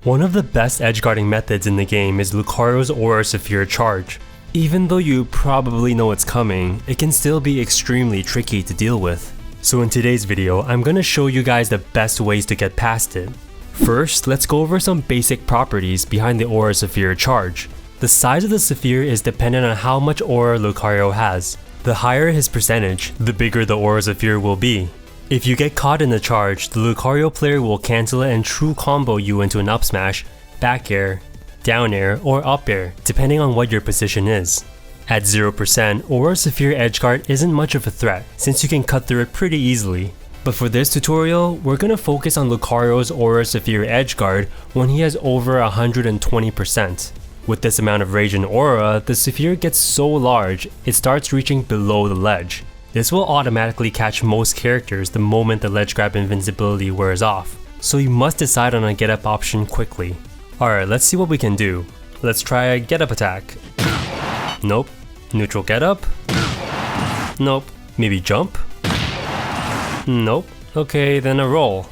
One of the best edgeguarding methods in the game is Lucario's Aura Sphere charge. Even though you probably know it's coming, it can still be extremely tricky to deal with. So in today's video, I'm gonna show you guys the best ways to get past it. First, let's go over some basic properties behind the Aura Sphere charge. The size of the sphere is dependent on how much aura Lucario has. The higher his percentage, the bigger the Aura Sphere will be. If you get caught in the charge, the Lucario player will cancel it and true combo you into an up smash, back air, down air, or up air, depending on what your position is. At 0%, Aura Sphere edgeguard isn't much of a threat, since you can cut through it pretty easily. But for this tutorial, we're gonna focus on Lucario's Aura Sphere edgeguard when he has over 120%. With this amount of rage and aura, the sphere gets so large, it starts reaching below the ledge. This will automatically catch most characters the moment the ledge grab invincibility wears off, so you must decide on a get up option quickly. Alright, let's see what we can do. Let's try a get up attack. Nope. Neutral get up? Nope. Maybe jump? Nope. Okay, then a roll.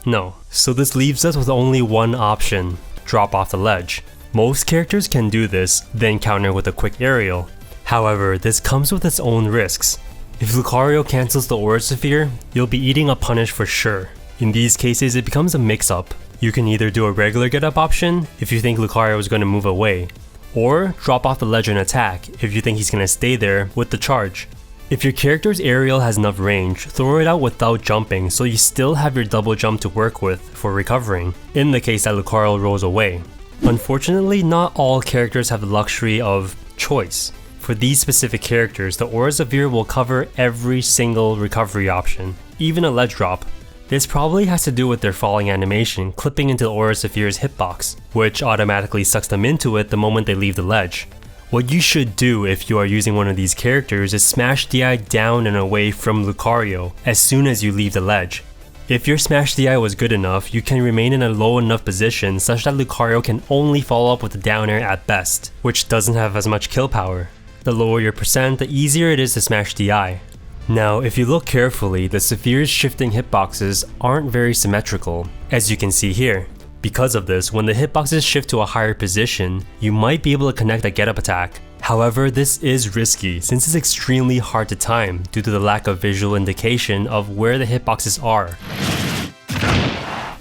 No. So this leaves us with only one option, drop off the ledge. Most characters can do this, then counter with a quick aerial. However, this comes with its own risks. If Lucario cancels the Aura Sphere, you'll be eating a punish for sure. In these cases, it becomes a mix-up. You can either do a regular get-up option if you think Lucario is going to move away, or drop off the ledge and attack if you think he's going to stay there with the charge. If your character's aerial has enough range, throw it out without jumping so you still have your double jump to work with for recovering, in the case that Lucario rolls away. Unfortunately, not all characters have the luxury of choice. For these specific characters, the Aura Sphere will cover every single recovery option, even a ledge drop. This probably has to do with their falling animation clipping into the Aura Sphere's hitbox, which automatically sucks them into it the moment they leave the ledge. What you should do if you are using one of these characters is smash DI down and away from Lucario as soon as you leave the ledge. If your smash DI was good enough, you can remain in a low enough position such that Lucario can only follow up with a down air at best, which doesn't have as much kill power. The lower your percent, the easier it is to smash DI. Now, if you look carefully, the sphere's shifting hitboxes aren't very symmetrical, as you can see here. Because of this, when the hitboxes shift to a higher position, you might be able to connect a get up attack. However, this is risky since it's extremely hard to time due to the lack of visual indication of where the hitboxes are.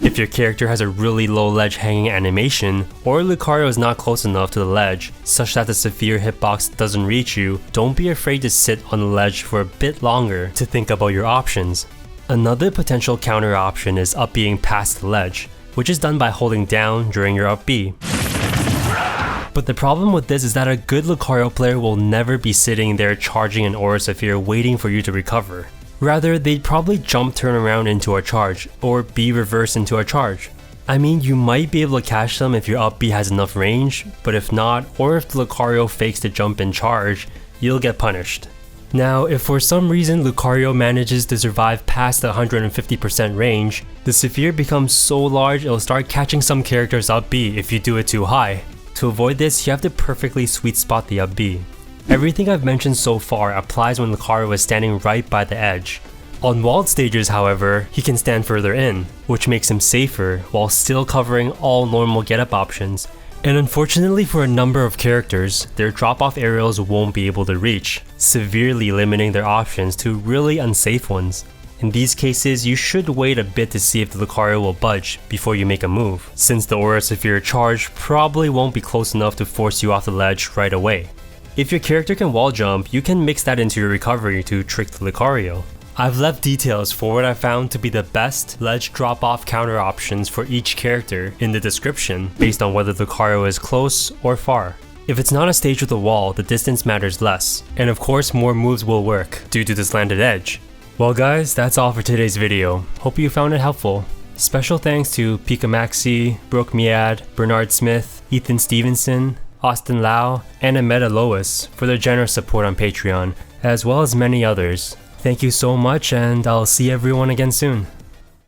If your character has a really low ledge hanging animation, or Lucario is not close enough to the ledge such that the sphere hitbox doesn't reach you, don't be afraid to sit on the ledge for a bit longer to think about your options. Another potential counter option is up being past the ledge, which is done by holding down during your up B. But the problem with this is that a good Lucario player will never be sitting there charging an Aura Sphere waiting for you to recover. Rather, they'd probably jump turn around into a charge, or B reverse into a charge. I mean, you might be able to catch them if your up B has enough range, but if not, or if the Lucario fakes the jump and charge, you'll get punished. Now, if for some reason Lucario manages to survive past the 150% range, the sphere becomes so large it'll start catching some characters up B if you do it too high. To avoid this, you have to perfectly sweet spot the up B. Everything I've mentioned so far applies when Lucario is standing right by the edge. On walled stages, however, he can stand further in, which makes him safer while still covering all normal get-up options. And unfortunately for a number of characters, their drop-off aerials won't be able to reach, severely limiting their options to really unsafe ones. In these cases, you should wait a bit to see if the Lucario will budge before you make a move, since the Aura Sphere charge probably won't be close enough to force you off the ledge right away. If your character can wall jump, you can mix that into your recovery to trick the Lucario. I've left details for what I found to be the best ledge drop-off counter options for each character in the description based on whether Lucario is close or far. If it's not a stage with a wall, the distance matters less, and of course more moves will work due to the slanted edge. Well guys, that's all for today's video. Hope you found it helpful. Special thanks to Pika Maxi, Brooke Miad, Bernard Smith, Ethan Stevenson, Austin Lau, and Ameda Lois for their generous support on Patreon, as well as many others. Thank you so much, and I'll see everyone again soon.